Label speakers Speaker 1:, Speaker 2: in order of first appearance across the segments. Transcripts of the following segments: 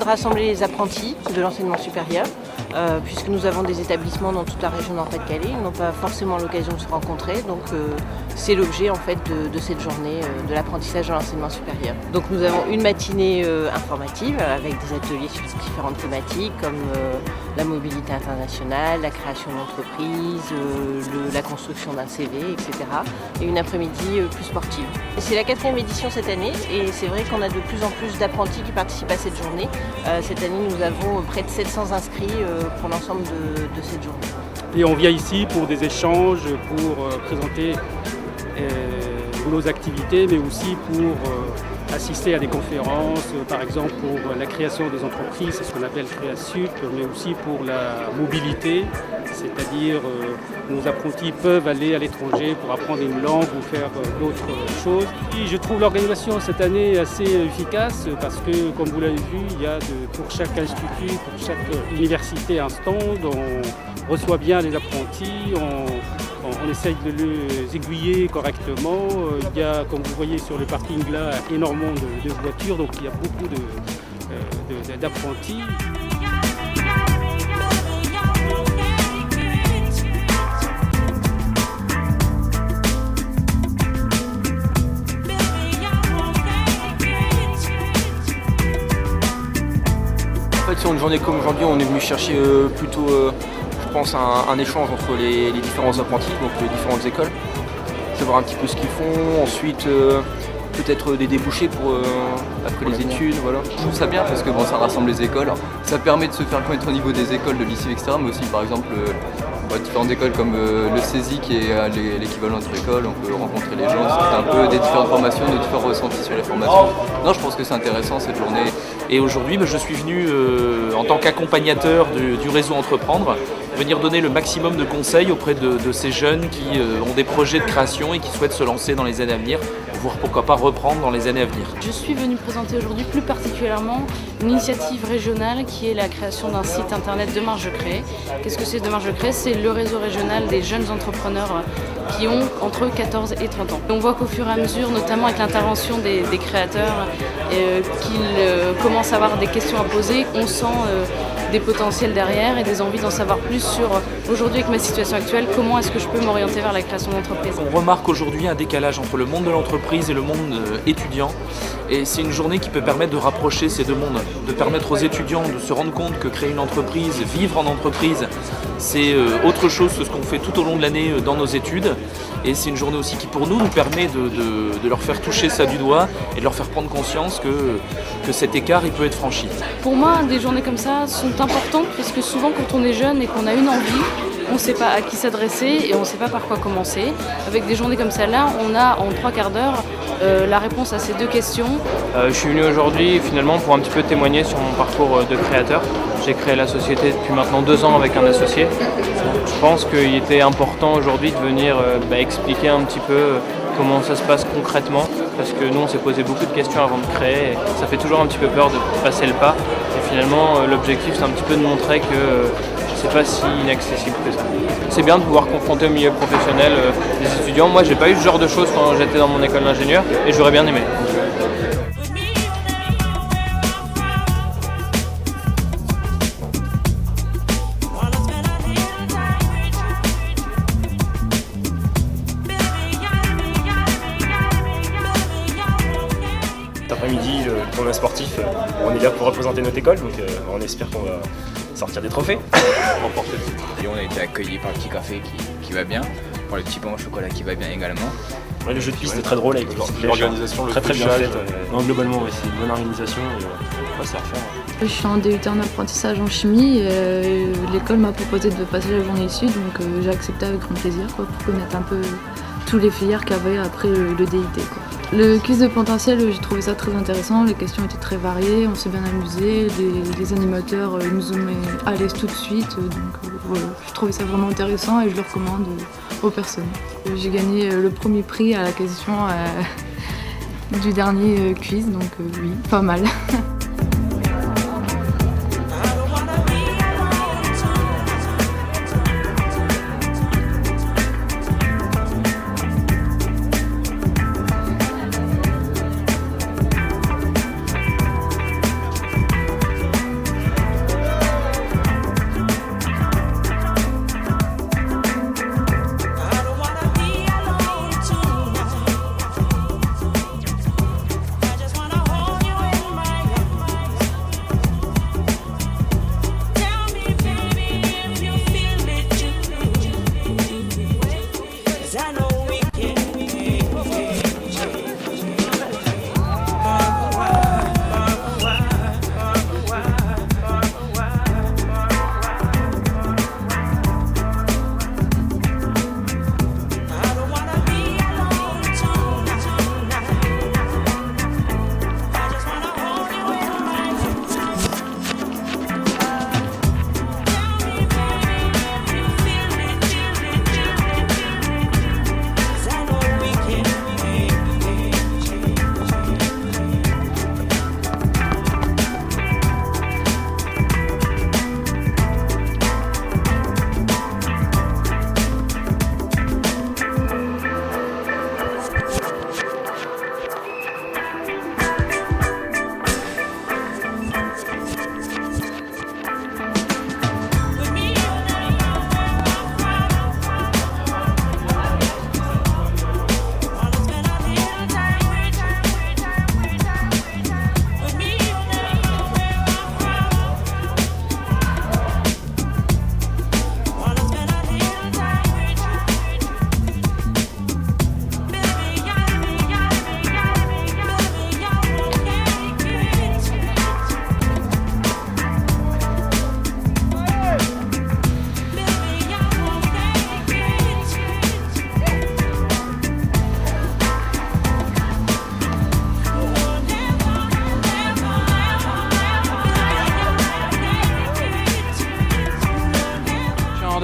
Speaker 1: rassembler les apprentis de l'enseignement supérieur, puisque nous avons des établissements dans toute la région Nord-Pas-de-Calais. Ils n'ont pas forcément l'occasion de se rencontrer, donc c'est l'objet en fait de cette journée de l'apprentissage de l'enseignement supérieur. Donc nous avons une matinée informative avec des ateliers sur différentes thématiques comme la mobilité internationale, la création d'entreprises, la construction d'un CV, etc. Et une après-midi plus sportive. C'est la 4e édition cette année et c'est vrai qu'on a de plus en plus d'apprentis qui participent à cette journée. Cette année, nous avons près de 700 inscrits pour l'ensemble de cette journée.
Speaker 2: Et on vient ici pour des échanges, pour présenter nos activités, mais aussi pour assister à des conférences, par exemple pour la création des entreprises, c'est ce qu'on appelle CréaSup, mais aussi pour la mobilité, c'est-à-dire nos apprentis peuvent aller à l'étranger pour apprendre une langue ou faire d'autres choses. Et je trouve l'organisation cette année assez efficace parce que, comme vous l'avez vu, il y a pour chaque institut, pour chaque université un stand, on reçoit bien les apprentis, on essaye de les aiguiller correctement. Il y a, comme vous voyez sur le parking là, énormément de voitures, donc il y a beaucoup d'apprentis.
Speaker 3: En fait, sur une journée comme aujourd'hui, on est venu chercher plutôt je pense un échange entre les différents apprentis, donc les différentes écoles, savoir un petit peu ce qu'ils font, ensuite peut-être des débouchés pour après les études, voilà.
Speaker 4: Je trouve ça bien parce que bon, ça rassemble les écoles, ça permet de se faire connaître au niveau des écoles, de lycée, etc. Mais aussi par exemple différentes écoles comme le CESI qui est l'équivalent de notre école, on peut rencontrer les gens, discuter un peu des différentes formations, des différents ressentis sur les formations. Non, je pense que c'est intéressant cette journée.
Speaker 5: Et aujourd'hui, je suis venu en tant qu'accompagnateur du réseau Entreprendre, venir donner le maximum de conseils auprès de ces jeunes qui ont des projets de création et qui souhaitent se lancer dans les années à venir, voire pourquoi pas reprendre dans les années à venir.
Speaker 6: Je suis venue présenter aujourd'hui plus particulièrement une initiative régionale qui est la création d'un site internet Demain Je Crée. Qu'est-ce que c'est Demain Je Crée? C'est le réseau régional des jeunes entrepreneurs qui ont entre 14 et 30 ans. On voit qu'au fur et à mesure, notamment avec l'intervention des créateurs, qu'ils commencent à avoir des questions à poser, on sent des potentiels derrière et des envies d'en savoir plus sur, aujourd'hui avec ma situation actuelle, comment est-ce que je peux m'orienter vers la création d'entreprise.
Speaker 5: On remarque aujourd'hui un décalage entre le monde de l'entreprise et le monde étudiant. Et c'est une journée qui peut permettre de rapprocher ces deux mondes, de permettre aux étudiants de se rendre compte que créer une entreprise, vivre en entreprise, c'est autre chose que ce qu'on fait tout au long de l'année dans nos études. Et c'est une journée aussi qui pour nous permet de leur faire toucher ça du doigt et de leur faire prendre conscience que cet écart il peut être franchi.
Speaker 6: Pour moi, des journées comme ça sont importantes parce que souvent quand on est jeune et qu'on a une envie, on ne sait pas à qui s'adresser et on ne sait pas par quoi commencer. Avec des journées comme celle-là, on a en 3/4 d'heure la réponse à ces deux questions.
Speaker 7: Je suis venu aujourd'hui finalement pour un petit peu témoigner sur mon parcours de créateur. J'ai créé la société depuis maintenant 2 ans avec un associé. Je pense qu'il était important aujourd'hui de venir expliquer un petit peu comment ça se passe concrètement, parce que nous on s'est posé beaucoup de questions avant de créer et ça fait toujours un petit peu peur de passer le pas. Et finalement l'objectif c'est un petit peu de montrer que c'est pas si inaccessible que ça. C'est bien de pouvoir confronter au milieu professionnel des étudiants. Moi j'ai pas eu ce genre de choses quand j'étais dans mon école d'ingénieur et j'aurais bien aimé.
Speaker 8: Cet après-midi, le tournoi sportif, on est là pour représenter notre école, donc on espère qu'on va sortir des trophées.
Speaker 4: Et on a été accueillis par le petit café qui va bien, par le petit pain au chocolat qui va bien également.
Speaker 8: Ouais, le jeu de piste est très drôle avec l'organisation, très bien faite. Globalement, c'est une bonne organisation. C'est à refaire.
Speaker 9: Je suis en DUT en apprentissage en chimie. L'école m'a proposé de passer la journée ici, donc j'ai accepté avec grand plaisir pour connaître un peu tous les filières qu'il y avait après le DUT. Le quiz de potentiel, j'ai trouvé ça très intéressant, les questions étaient très variées, on s'est bien amusé, les animateurs nous ont mis à l'aise tout de suite, donc voilà, je trouvais ça vraiment intéressant et je le recommande aux personnes. J'ai gagné le premier prix à la question du dernier quiz, donc oui, pas mal.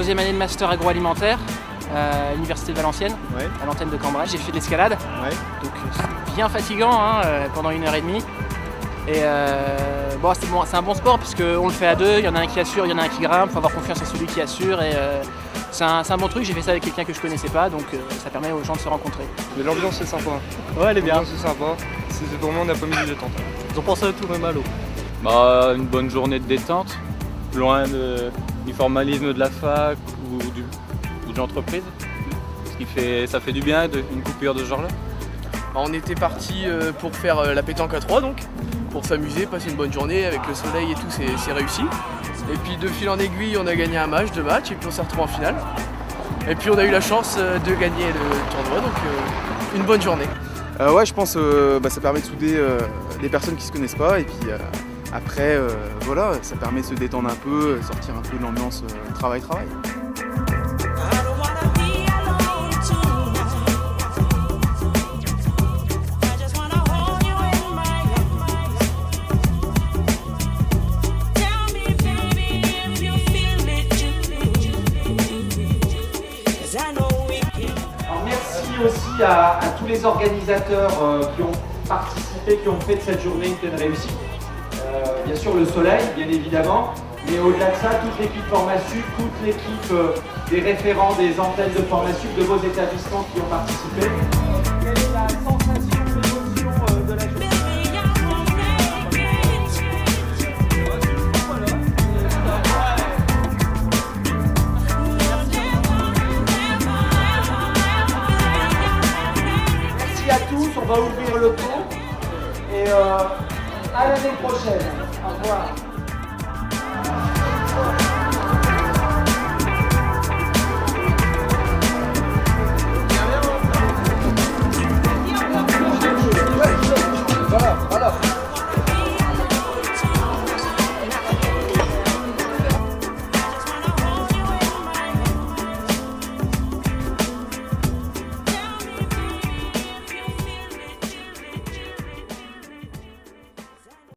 Speaker 10: deuxième année de master agroalimentaire à l'université de Valenciennes, à l'antenne de Cambrai. J'ai fait de l'escalade, donc c'est bien fatigant pendant 1h30. Et bon, c'est un bon sport puisqu'on le fait à deux, il y en a un qui assure, il y en a un qui grimpe, il faut avoir confiance à celui qui assure. Et c'est un bon truc, j'ai fait ça avec quelqu'un que je connaissais pas, donc ça permet aux gens de se rencontrer.
Speaker 11: Mais l'ambiance est sympa.
Speaker 10: Ouais, elle est bien.
Speaker 11: L'ambiance est sympa, c'est vraiment un après-midi détente.
Speaker 10: Ils ont pensé à tout, même à l'eau.
Speaker 12: Bah, une bonne journée de détente, loin du formalisme de la fac ou de l'entreprise. Ça fait du bien, une coupure de ce genre-là.
Speaker 13: On était parti pour faire la pétanque à 3 donc, pour s'amuser, passer une bonne journée avec le soleil et tout, c'est réussi. Et puis de fil en aiguille, on a gagné un match, 2 matchs, et puis on s'est retrouvés en finale. Et puis on a eu la chance de gagner le tournoi, donc une bonne journée.
Speaker 14: Ouais, je pense que ça permet de souder des personnes qui se connaissent pas, et puis après, voilà, ça permet de se détendre un peu, sortir un peu de l'ambiance travail-travail.
Speaker 15: Aussi à tous les organisateurs qui ont participé, qui ont fait de cette journée une pleine réussite. Bien sûr le soleil, bien évidemment, mais au-delà de ça, toute l'équipe Formasup, toute l'équipe des référents des antennes de Formasup, de vos établissements qui ont participé. Quelle est la sensation, l'émotion de la journée ? On va ouvrir le pot et à l'année prochaine. Au revoir.